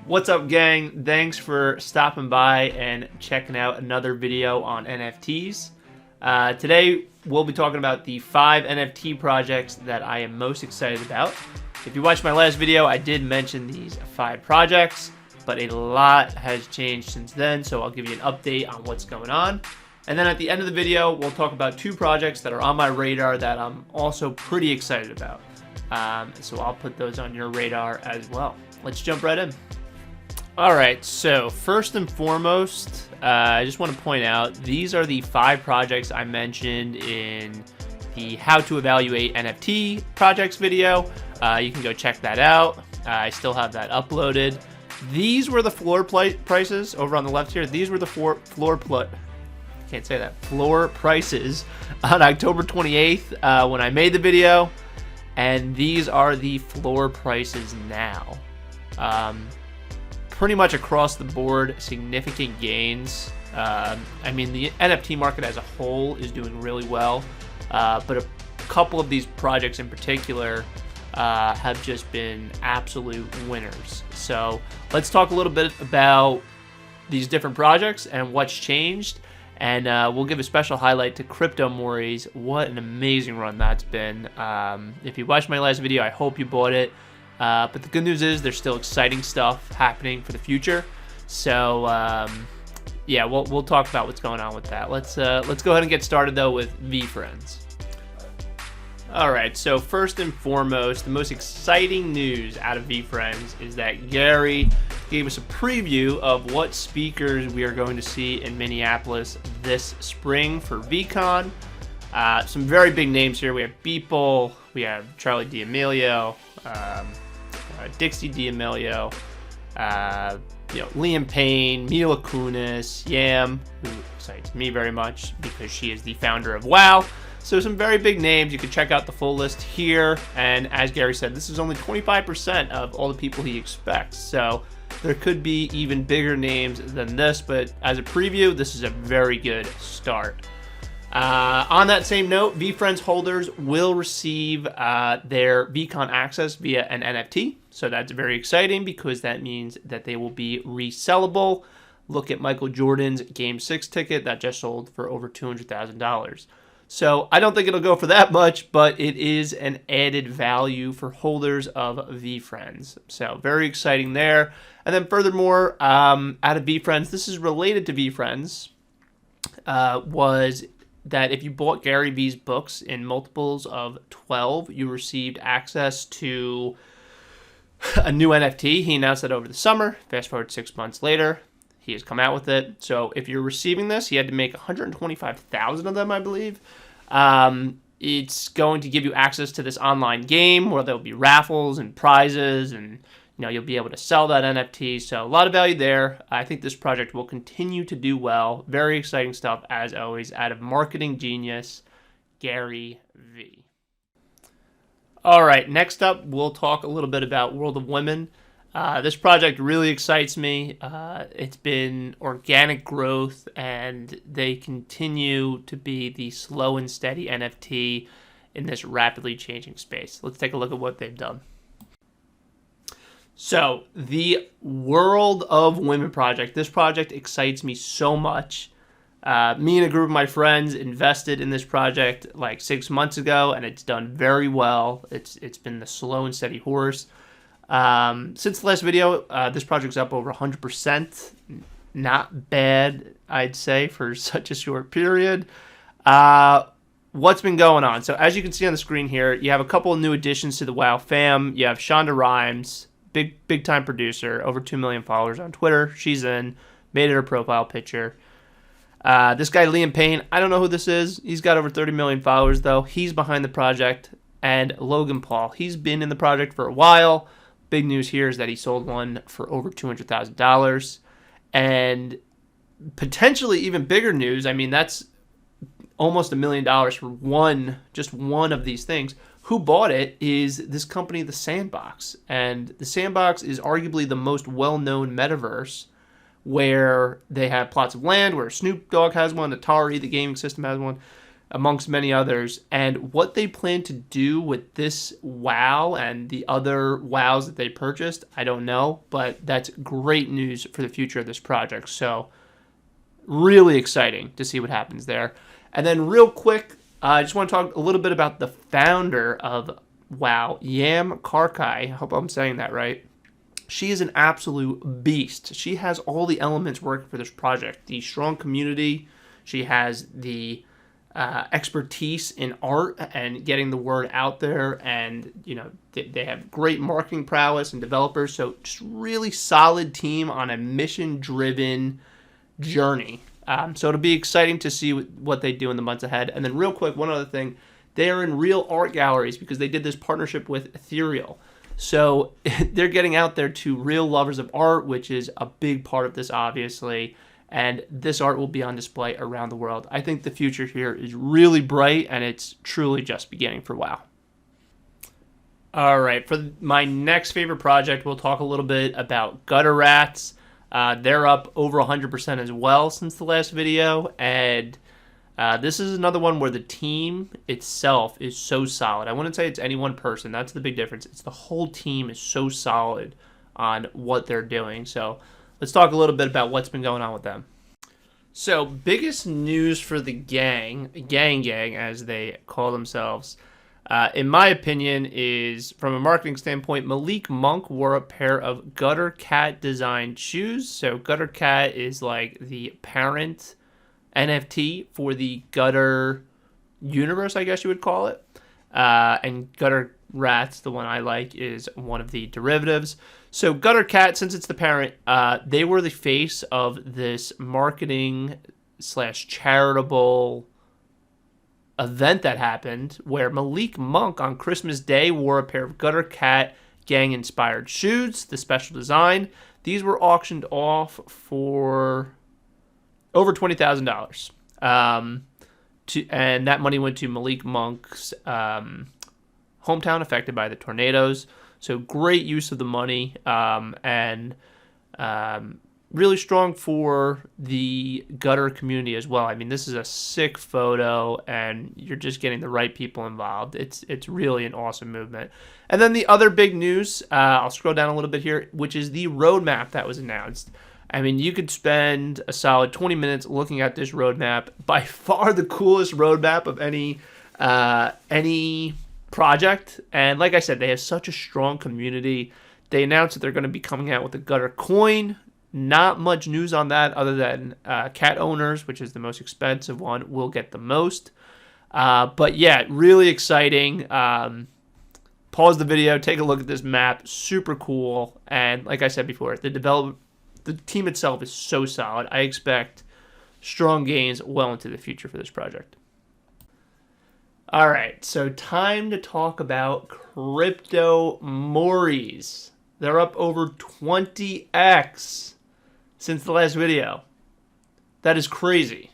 What's up, gang? Thanks for stopping by and checking out another video on NFTs. Today, we'll be talking about the 5 NFT projects that I am most excited about. If you watched my last video, I did mention these 5 projects, but a lot has changed since then, so I'll give you an update on what's going on. And then at the end of the video, we'll talk about 2 projects that are on my radar that I'm also pretty excited about. So I'll put those on your radar as well. Let's jump right in. Alright, so first and foremost, I just want to point out, these are the 5 projects I mentioned in the How to Evaluate NFT Projects video. You can go check that out. I still have that uploaded. These were the floor prices over on the left here. These were the floor prices on October 28th when I made the video. And these are the floor prices now. Pretty much across the board, significant gains. I mean, the NFT market as a whole is doing really well, but a couple of these projects in particular have just been absolute winners. So let's talk a little bit about these different projects and what's changed, and we'll give a special highlight to CryptoMories. What an amazing run that's been. If you watched my last video, I hope you bought it. But the good news is there's still exciting stuff happening for the future. So yeah, we'll talk about what's going on with that. Let's go ahead and get started though with VeeFriends. All right, so first and foremost, the most exciting news out of VeeFriends is that Gary gave us a preview of what speakers we are going to see in Minneapolis this spring for VeeCon. Some very big names here. We have Beeple, we have Charlie D'Amelio, Dixie D'Amelio, Liam Payne, Mila Kunis, Yam, who excites me very much because she is the founder of WoW. So some very big names. You can check out the full list here. And as Gary said, this is only 25% of all the people he expects. So there could be even bigger names than this, but as a preview, this is a very good start. On that same note, VeeFriends holders will receive their VeeCon access via an NFT. So that's very exciting because that means that they will be resellable. Look at Michael Jordan's Game 6 ticket that just sold for over $200,000. So I don't think it'll go for that much, but it is an added value for holders of VeeFriends. So very exciting there. And then furthermore, out of VeeFriends, this is related to VeeFriends, was that if you bought Gary Vee's books in multiples of 12, you received access to a new NFT. He announced that over the summer. Fast forward 6 months later, he has come out with it. So if you're receiving this, he had to make 125,000 of them, I believe. It's going to give you access to this online game where there'll be raffles and prizes, and you'll be able to sell that NFT. So a lot of value there. I think this project will continue to do well. Very exciting stuff, as always, out of marketing genius, Gary Vee. All right, next up, we'll talk a little bit about World of Women. This project really excites me. It's been organic growth, and they continue to be the slow and steady NFT in this rapidly changing space. Let's take a look at what they've done. So, the World of Women project. This project excites me so much. Me and a group of my friends invested in this project like 6 months ago, and it's done very well. It's been the slow and steady horse. Since the last video, this project's up over 100%. Not bad, I'd say, for such a short period. What's been going on? So as you can see on the screen here, you have a couple of new additions to the WoW fam. You have Shonda Rhimes, big time producer, over 2 million followers on Twitter. She's in, made it her profile picture. This guy, Liam Payne, I don't know who this is. He's got over 30 million followers, though. He's behind the project. And Logan Paul, he's been in the project for a while. Big news here is that he sold one for over $200,000. And potentially even bigger news, I mean, that's almost $1 million for just one of these things. Who bought it is this company, the Sandbox. And the Sandbox is arguably the most well-known metaverse, where they have plots of land, where Snoop Dogg has one, Atari, the gaming system, has one. amongst many others. And what they plan to do with this WoW and the other WoWs that they purchased, I don't know, but that's great news for the future of this project. So really exciting to see what happens there. And then real quick, I just want to talk a little bit about the founder of WoW, Yam Karkai. I hope I'm saying that right. She is an absolute beast. She has all the elements working for this project. The strong community. She has the expertise in art and getting the word out there. And, you know, they have great marketing prowess and developers. So just really solid team on a mission-driven journey. So it'll be exciting to see what they do in the months ahead. And then real quick, one other thing. They are in real art galleries because they did this partnership with Ethereal. So they're getting out there to real lovers of art, which is a big part of this, obviously. And this art will be on display around the world. I think the future here is really bright, and it's truly just beginning for WoW. All right, for my next favorite project, we'll talk a little bit about Gutter Rats. They're up over 100% as well since the last video, and this is another one where the team itself is so solid. I wouldn't say it's any one person. That's the big difference. It's the whole team is so solid on what they're doing. So let's talk a little bit about what's been going on with them. So biggest news for the gang as they call themselves, in my opinion, is from a marketing standpoint, Malik Monk wore a pair of Gutter Cat designed shoes. So Gutter Cat is like the parent NFT for the Gutter universe, I guess you would call it. And Gutter Rats, the one I like, is one of the derivatives. So Gutter Cat, since it's the parent, they were the face of this marketing / charitable event that happened where Malik Monk on Christmas Day wore a pair of Gutter Cat gang-inspired shoes, the special design. These were auctioned off for over $20,000. And that money went to Malik Monk's hometown affected by the tornadoes. So great use of the money, and really strong for the Gutter community as well. I mean, this is a sick photo, and you're just getting the right people involved. It's really an awesome movement. And then the other big news, I'll scroll down a little bit here, which is the roadmap that was announced. I mean, you could spend a solid 20 minutes looking at this roadmap. By far the coolest roadmap of any project. And like I said, they have such a strong community. They announced that they're going to be coming out with a Gutter coin. Not much news on that other than cat owners, which is the most expensive one, will get the most. But yeah, really exciting. Pause the video, take a look at this map. Super cool. And like I said before, the team itself is so solid. I expect strong gains well into the future for this project. All right, so time to talk about CryptoMories. They're up over 20x since the last video. That is crazy.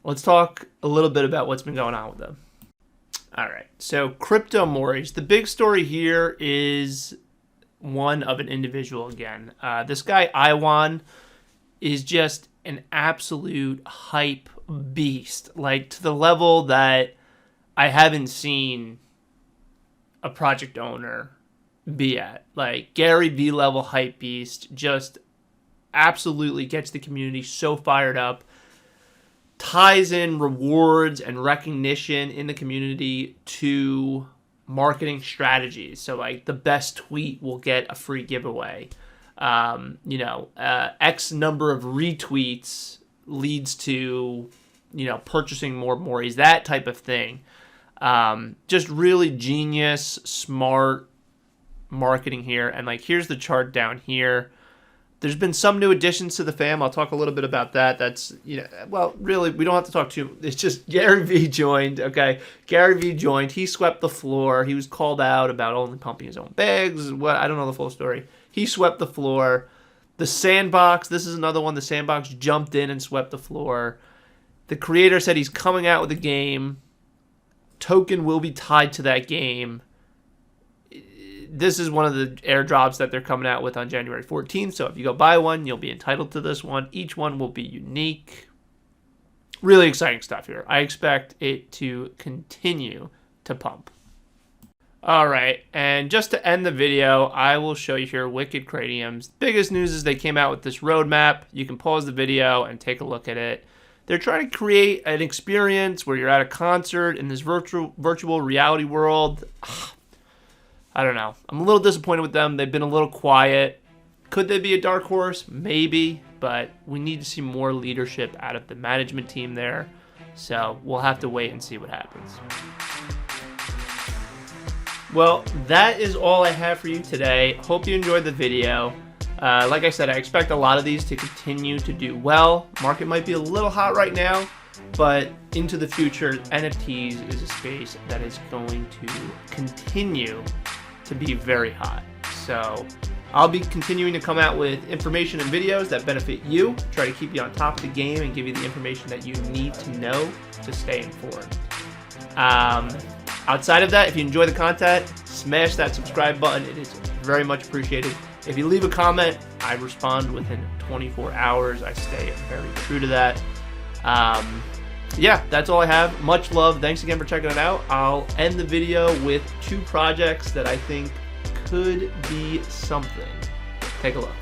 Let's talk a little bit about what's been going on with them. All right, so CryptoMories. The big story here is one of an individual again. This guy, Iwan, is just an absolute hype beast. Like, to the level that I haven't seen a project owner be at. Like, Gary V level hype beast, just absolutely gets the community so fired up, ties in rewards and recognition in the community to marketing strategies. So like the best tweet will get a free giveaway. X number of retweets leads to, purchasing more Mories, that type of thing. Just really genius, smart marketing here. And like, here's the chart down here. There's been some new additions to the fam. I'll talk a little bit about that. That's, really, we don't have to talk too. It's just Gary V joined, okay? Gary V joined. He swept the floor. He was called out about only pumping his own bags. I don't know the full story. He swept the floor. The Sandbox, this is another one. The Sandbox jumped in and swept the floor. The creator said he's coming out with a game. Token will be tied to that game. This is one of the airdrops that they're coming out with on January 14th. So if you go buy one, you'll be entitled to this one. Each one will be unique. really exciting stuff here. I expect it to continue to pump. All right, and just to end the video, I will show you here Wicked Craniums. Biggest news is they came out with this roadmap. You can pause the video and take a look at it. They're trying to create an experience where you're at a concert in this virtual reality world. I don't know. I'm a little disappointed with them. They've been a little quiet. Could they be a dark horse? Maybe, but we need to see more leadership out of the management team there. So we'll have to wait and see what happens. Well, that is all I have for you today. Hope you enjoyed the video. Like I said, I expect a lot of these to continue to do well. Market might be a little hot right now, but into the future, NFTs is a space that is going to continue to be very hot. So I'll be continuing to come out with information and videos that benefit you, try to keep you on top of the game and give you the information that you need to know to stay informed. Outside of that, if you enjoy the content, smash that subscribe button. It is very much appreciated. If you leave a comment, I respond within 24 hours. I stay very true to that. Yeah, that's all I have. Much love. Thanks again for checking it out. I'll end the video with 2 projects that I think could be something. Take a look.